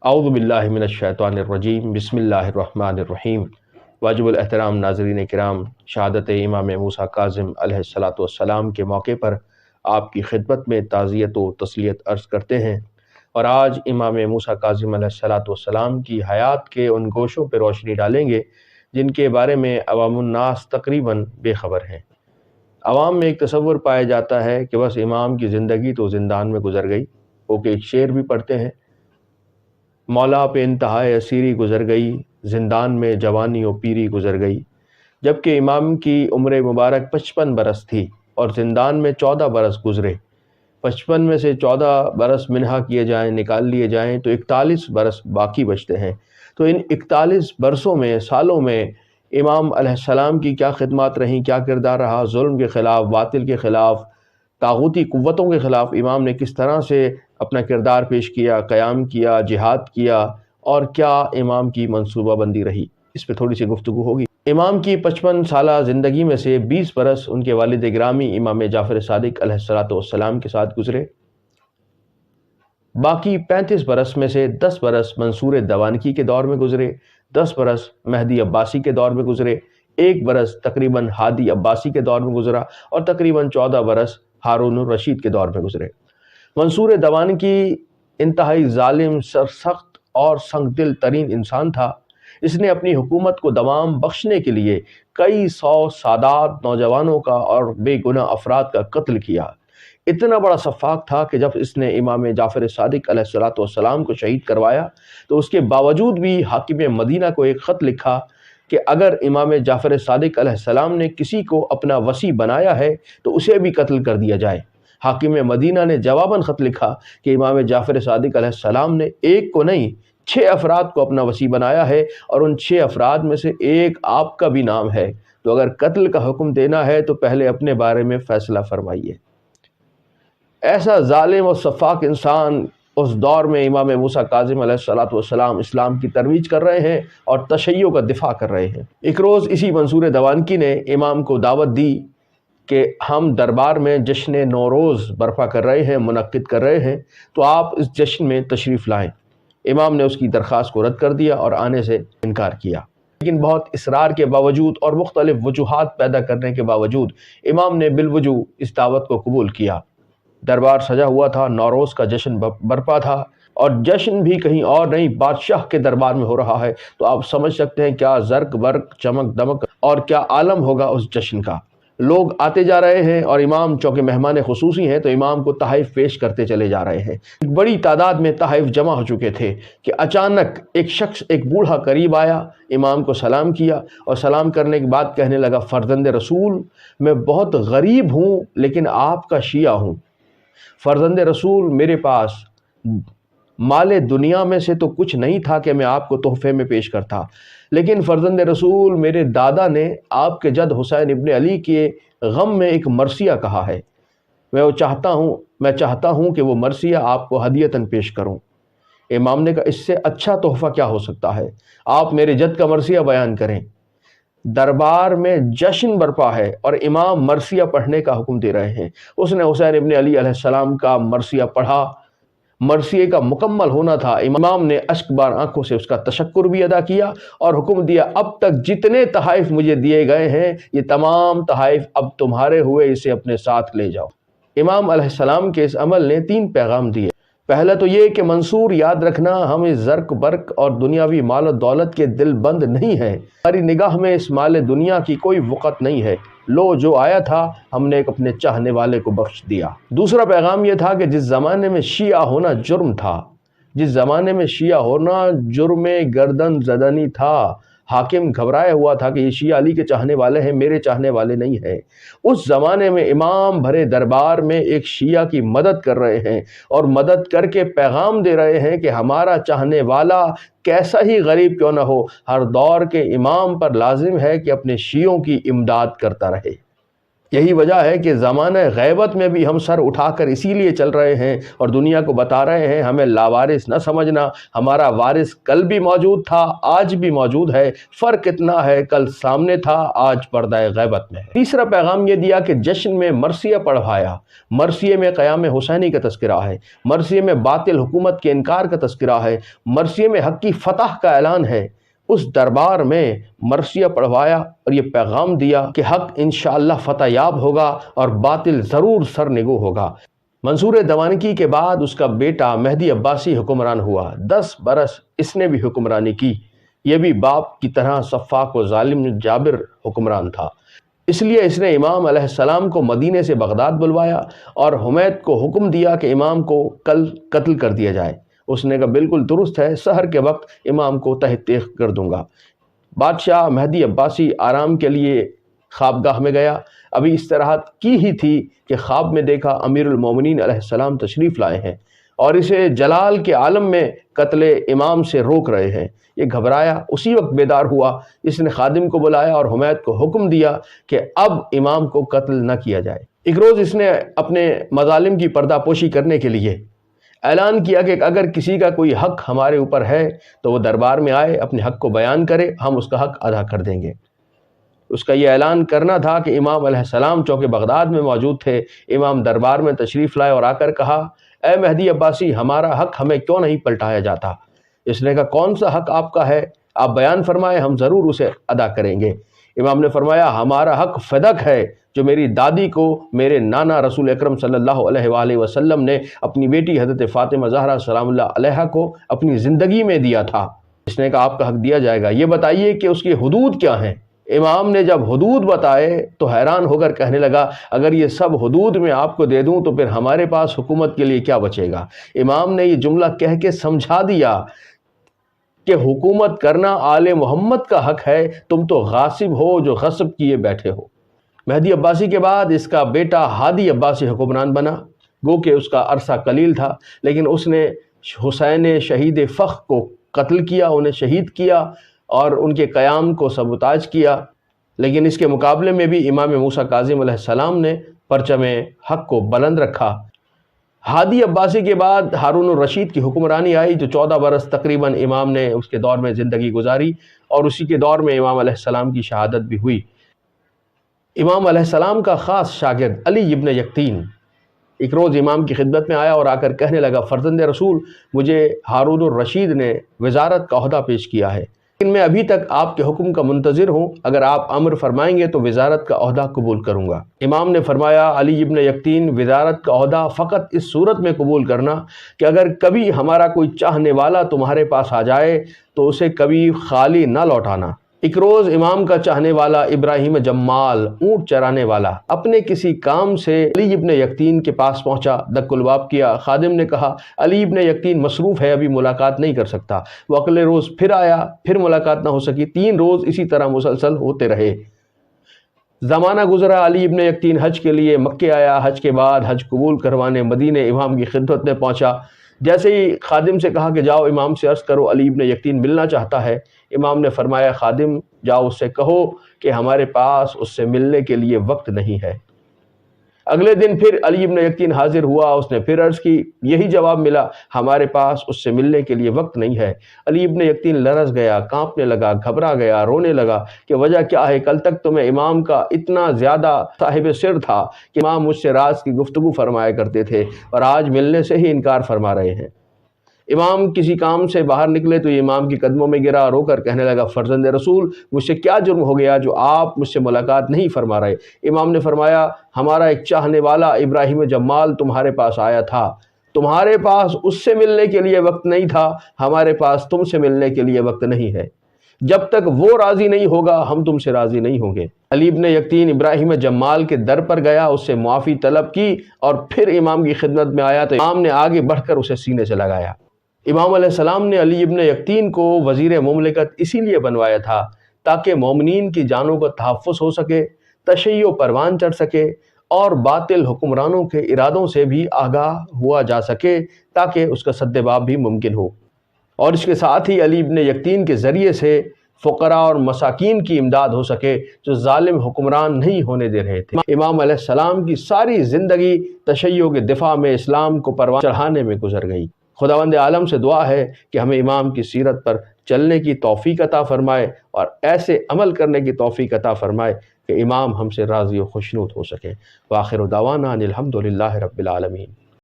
اعوذ باللہ من الشیطان الرجیم بسم اللہ الرحمن الرحیم۔ واجب الاحترام ناظرین کرام، شہادت امام موسیٰ کاظم علیہ السلام کے موقع پر آپ کی خدمت میں تعزیت و تسلیت عرض کرتے ہیں، اور آج امام موسیٰ کاظم علیہ السلام کی حیات کے ان گوشوں پہ روشنی ڈالیں گے جن کے بارے میں عوام الناس تقریباً بے خبر ہیں۔ عوام میں ایک تصور پایا جاتا ہے کہ بس امام کی زندگی تو زندان میں گزر گئی، وہ کہ ایک شعر بھی پڑھتے ہیں، مولا پہ انتہائے اسیری گزر گئی، زندان میں جوانی و پیری گزر گئی، جبکہ امام کی عمر مبارک 55 برس تھی اور زندان میں 14 برس گزرے۔ 55 میں سے 14 برس منہا کیے جائیں، نکال لیے جائیں تو 41 برس باقی بچتے ہیں۔ تو ان 41 برسوں میں، سالوں میں امام علیہ السلام کی کیا خدمات رہیں، کیا کردار رہا، ظلم کے خلاف، باطل کے خلاف، طاغوتی قوتوں کے خلاف امام نے کس طرح سے اپنا کردار پیش کیا، قیام کیا، جہاد کیا، اور کیا امام کی منصوبہ بندی رہی، اس پہ تھوڑی سی گفتگو ہوگی۔ امام کی 55 سالہ زندگی میں سے 20 برس ان کے والد گرامی امام جعفر صادق علیہ السلام کے ساتھ گزرے، باقی 35 برس میں سے 10 برس منصور دوانکی کے دور میں گزرے، 10 برس مہدی عباسی کے دور میں گزرے، 1 برس تقریباً ہادی عباسی کے دور میں گزرا، اور تقریباً 14 برس ہارون الرشید کے دور میں گزرے۔ منصور دوانکی انتہائی ظالم، سرسخت اور سنگ دل ترین انسان تھا۔ اس نے اپنی حکومت کو دوام بخشنے کے لیے کئی 100 سادات، نوجوانوں کا اور بے گناہ افراد کا قتل کیا۔ اتنا بڑا سفاک تھا کہ جب اس نے امام جعفر صادق علیہ السلام کو شہید کروایا تو اس کے باوجود بھی حاکم مدینہ کو ایک خط لکھا کہ اگر امام جعفر صادق علیہ السلام نے کسی کو اپنا وصی بنایا ہے تو اسے بھی قتل کر دیا جائے۔ حاکم مدینہ نے جواباً خط لکھا کہ امام جعفر صادق علیہ السلام نے ایک کو نہیں 6 افراد کو اپنا وصی بنایا ہے، اور ان 6 افراد میں سے ایک آپ کا بھی نام ہے، تو اگر قتل کا حکم دینا ہے تو پہلے اپنے بارے میں فیصلہ فرمائیے۔ ایسا ظالم اور سفاک انسان اس دور میں امام موسیٰ کاظم علیہ السلام اسلام کی ترویج کر رہے ہیں اور تشیع کا دفاع کر رہے ہیں۔ ایک روز اسی منصور دوانکی نے امام کو دعوت دی کہ ہم دربار میں جشن نوروز برپا کر رہے ہیں، منعقد کر رہے ہیں، تو آپ اس جشن میں تشریف لائیں۔ امام نے اس کی درخواست کو رد کر دیا اور آنے سے انکار کیا، لیکن بہت اصرار کے باوجود اور مختلف وجوہات پیدا کرنے کے باوجود امام نے بالوجو اس دعوت کو قبول کیا۔ دربار سجا ہوا تھا، نوروز کا جشن برپا تھا، اور جشن بھی کہیں اور نہیں، بادشاہ کے دربار میں ہو رہا ہے، تو آپ سمجھ سکتے ہیں کیا زرق برق، چمک دمک اور کیا عالم ہوگا اس جشن کا۔ لوگ آتے جا رہے ہیں اور امام چونکہ مہمان خصوصی ہیں تو امام کو تحائف پیش کرتے چلے جا رہے ہیں۔ ایک بڑی تعداد میں تحائف جمع ہو چکے تھے کہ اچانک ایک شخص، ایک بوڑھا قریب آیا، امام کو سلام کیا، اور سلام کرنے کے بعد کہنے لگا، فرزند رسول، میں بہت غریب ہوں لیکن آپ کا شیعہ ہوں۔ فرزند رسول، میرے پاس مال دنیا میں سے تو کچھ نہیں تھا کہ میں آپ کو تحفے میں پیش کرتا، لیکن فرزند رسول، میرے دادا نے آپ کے جد حسین ابن علی کے غم میں ایک مرثیہ کہا ہے، میں چاہتا ہوں کہ وہ مرثیہ آپ کو ہدیتاً پیش کروں۔ امام نے کہا، اس سے اچھا تحفہ کیا ہو سکتا ہے، آپ میرے جد کا مرثیہ بیان کریں۔ دربار میں جشن برپا ہے اور امام مرثیہ پڑھنے کا حکم دے رہے ہیں۔ اس نے حسین ابن علی علیہ السلام کا مرثیہ پڑھا۔ مرثیے کا مکمل ہونا تھا، امام نے اشک بار آنکھوں سے اس کا تشکر بھی ادا کیا اور حکم دیا، اب تک جتنے تحائف مجھے دیے گئے ہیں یہ تمام تحائف اب تمہارے ہوئے، اسے اپنے ساتھ لے جاؤ۔ امام علیہ السلام کے اس عمل نے 3 پیغام دیے۔ پہلا تو یہ کہ منصور، یاد رکھنا، ہم اس زرق برق اور دنیاوی مال و دولت کے دل بند نہیں ہیں، ہماری نگاہ میں اس مال دنیا کی کوئی وقت نہیں ہے، لو جو آیا تھا ہم نے ایک اپنے چاہنے والے کو بخش دیا۔ دوسرا پیغام یہ تھا کہ جس زمانے میں شیعہ ہونا جرم تھا، جس زمانے میں شیعہ ہونا جرم گردن زدنی تھا، حاکم گھبرایا ہوا تھا کہ یہ شیعہ علی کے چاہنے والے ہیں، میرے چاہنے والے نہیں ہیں، اس زمانے میں امام بھرے دربار میں ایک شیعہ کی مدد کر رہے ہیں اور مدد کر کے پیغام دے رہے ہیں کہ ہمارا چاہنے والا کیسا ہی غریب کیوں نہ ہو، ہر دور کے امام پر لازم ہے کہ اپنے شیعوں کی امداد کرتا رہے۔ यही वजह है कि ज़माने ग़ैबत में भी हम सर उठाकर इसी लिए चल रहे हैं और दुनिया को बता रहे हैं हमें लावारिस न समझना, हमारा वारिस कल भी मौजूद था, आज भी मौजूद है, फ़र्क इतना है कल सामने था, आज पर्दा ग़ैबत में है। तीसरा पैगाम ये दिया कि जश्न में मरसिया पढ़वाया। मरसिए में क़याम हुसैनी का तज़किरा है, मरसिए में बातिल हुकूमत के इनकार का तज़किरा है, मरसिए में हक़ की फ़तह का ऐलान है। उस दरबार में मरसिया पढ़वाया और ये पैगाम दिया कि हक़ इंशाअल्लाह फ़तहयाब होगा और बातिल ज़रूर सरनिगू होगा। मंसूर दवानकी के बाद उसका बेटा मेहदी अब्बासी हुक्मरान हुआ। 10 बरस इसने भी हुक्मरानी की। ये भी बाप की तरह सफ़ाक व ज़ालिम जाबिर हुक्मरान था। इसलिए इसने इमाम अलैहिस्सलाम को मदीने से बगदाद बुलवाया और हुमैद को हुक्म दिया कि इमाम को कल कत्ल कर दिया जाए। उसने कहा बिल्कुल दुरुस्त है, सहर के वक्त इमाम को तहत कर दूंगा। बादशाह मेहदी अब्बासी आराम के लिए ख्वाबगाह में गया। अभी इस तरह की ही थी कि ख्वाब में देखा अमीरुल मोमिनीन अलैहिस्सलाम तशरीफ़ लाए हैं और इसे जलाल के आलम में कत्ले इमाम से रोक रहे हैं। ये घबराया, उसी वक्त बेदार हुआ। इसने खादिम को बुलाया और हुमैद को हुक्म दिया कि अब इमाम को कत्ल न किया जाए। एक रोज़ इसने अपने मज़ालिम की पर्दापोशी करने के लिए ऐलान किया कि अगर किसी का कोई हक़ हमारे ऊपर है तो वो दरबार में आए, अपने हक़ को बयान करे, हम उसका हक़ अदा कर देंगे। उसका ये ऐलान करना था कि इमाम अलैहिस्सलाम चौके बगदाद में मौजूद थे। इमाम दरबार में तशरीफ़ लाए और आकर कहा, ए मेहदी अब्बासी, हमारा हक़ हमें क्यों नहीं पलटाया जाता? इसने कहा कौन सा हक़ आपका है, आप बयान फरमाएं, हम ज़रूर उसे अदा करेंगे। इमाम ने फरमाया हमारा हक़ फ़दक है जो मेरी दादी को मेरे नाना रसूल अकरम सल्लल्लाहु अलैहि वसल्लम ने अपनी बेटी हज़रत फ़ातिमा ज़हरा सलामुल्लाह अलैहा को अपनी ज़िंदगी में दिया था। इसने कहा आपका हक़ दिया जाएगा, ये बताइए कि उसकी हुदूद क्या हैं? इमाम ने जब हुदूद बताए तो हैरान होकर कहने लगा अगर ये सब हुदूद में आपको दे दूं तो फिर हमारे पास हुकूमत के लिए क्या बचेगा? इमाम ने ये जुमला कह के समझा दिया कि हुकूमत करना आले मोहम्मद का हक़ है, तुम तो गासिब हो जो गस्ब किए बैठे हो। मेहदी अब्बासी के बाद इसका बेटा हादी अब्बासी हुक्मरान बना। गो कि उसका अरसा कलील था, लेकिन उसने हुसैन शहीद फ़ख्र को कत्ल किया, उन्हें शहीद किया और उनके क़याम को सबूताज किया। लेकिन इसके मुकाबले में भी इमाम मूसा काज़िम अलैहिस्सलाम ने परचम हक़ को बुलंद रखा। हादी अब्बासी के बाद हारून रशीद की हुक्मरानी आई जो 14 बरस तकरीबन इमाम ने उसके दौर में ज़िंदगी गुजारी और उसी के दौर में इमाम अलैहिस्सलाम की शहादत भी हुई। इमाम अलैहिस्सलाम का ख़ास शागिर्द अली इब्न यक़तीन एक रोज़ इमाम की खिदमत में आया और आकर कहने लगा फ़र्ज़ंद रसूल, मुझे हारून रशीद ने वज़ारत का ओहदा पेश किया है, लेकिन मैं अभी तक आपके हुक्म का मुंतज़िर हूँ। अगर आप अम्र फरमाएंगे तो वज़ारत का ओहदा कबूल करूँगा। इमाम ने फरमाया अली इब्न यक़तीन, वज़ारत का ओहदा फ़कत इस सूरत में कबूल करना कि अगर कभी हमारा कोई चाहने वाला तुम्हारे पास आ जाए तो उसे कभी खाली न लौटाना। एक रोज़ इमाम का चाहने वाला इब्राहिम जम्माल, ऊँट चराने वाला, अपने किसी काम से अली इब्न यक़तीन के पास पहुँचा। दक्कुलबाब किया। खादिम ने कहा अली इब्न यक़तीन मसरूफ़ है, अभी मुलाकात नहीं कर सकता। वो अगले रोज़ फिर आया, फिर मुलाकात ना हो सकी। 3 रोज़ इसी तरह मुसलसल होते रहे। ज़माना गुजरा, अली इब्न यक़तीन हज के लिए मक्के आया। हज के बाद हज कबूल करवाने मदीने इमाम की खिदमत में पहुँचा। जैसे ही खादिम से कहा कि जाओ इमाम से अर्ज़ करो अली इब्न यक़तीन मिलना चाहता है, इमाम ने फरमाया खादिम जाओ उससे कहो कि हमारे पास उससे मिलने के लिए वक्त नहीं है। अगले दिन फिर अली इब्न यक़तीन हाजिर हुआ। उसने फिर अर्ज़ की, यही जवाब मिला, हमारे पास उससे मिलने के लिए वक्त नहीं है। अली इब्न यक़तीन लरज़ गया, कांपने लगा, घबरा गया, रोने लगा कि वजह क्या है? कल तक तो मैं इमाम का इतना ज़्यादा साहिब सिर था कि इमाम मुझसे राज की गुफ्तगू फरमाया करते थे और आज मिलने से ही इनकार फरमा रहे हैं। इमाम किसी काम से बाहर निकले तो ये इमाम के कदमों में गिरा, रोकर कहने लगा फ़र्ज़ंद रसूल, मुझसे क्या जुर्म हो गया जो आप मुझसे मुलाकात नहीं फरमा रहे? इमाम ने फरमाया हमारा एक चाहने वाला इब्राहिम जम्माल तुम्हारे पास आया था, तुम्हारे पास उससे मिलने के लिए वक्त नहीं था, हमारे पास तुमसे मिलने के लिए वक्त नहीं है। जब तक वो राज़ी नहीं होगा हम तुमसे राज़ी नहीं होंगे। अली इब्न यक़तीन इब्राहिम जम्माल के दर पर गया, उससे मुआफ़ी तलब की और फिर इमाम की खिदमत में आया तो इमाम ने आगे बढ़कर उसे सीने से लगाया। इमाम अलैहिस्सलाम ने अली इब्न यक़तीन को वज़ीर मुमलिकत इसीलिए बनवाया था ताकि मोमिनीन की जानों का तहफ़्फ़ुज़ हो सके, तशय्युअ परवान चढ़ सके और बातिल हुक्मरानों के इरादों से भी आगाह हुआ जा सके ताकि उसका सद्देबाब भी मुमकिन हो। और इसके साथ ही अली इब्न यक़तीन के ज़रिए से فقراء اور مساکین کی امداد ہو سکے جو ظالم حکمران نہیں ہونے دے رہے تھے۔ امام علیہ السلام کی ساری زندگی تشیع کے دفاع میں، اسلام کو پروان چڑھانے میں گزر گئی۔ خداوند عالم سے دعا ہے کہ ہمیں امام کی سیرت پر چلنے کی توفیق عطا فرمائے اور ایسے عمل کرنے کی توفیق عطا فرمائے کہ امام ہم سے راضی و خوشنود ہو سکے۔ وآخر دعوانا ان الحمد للہ رب العالمین۔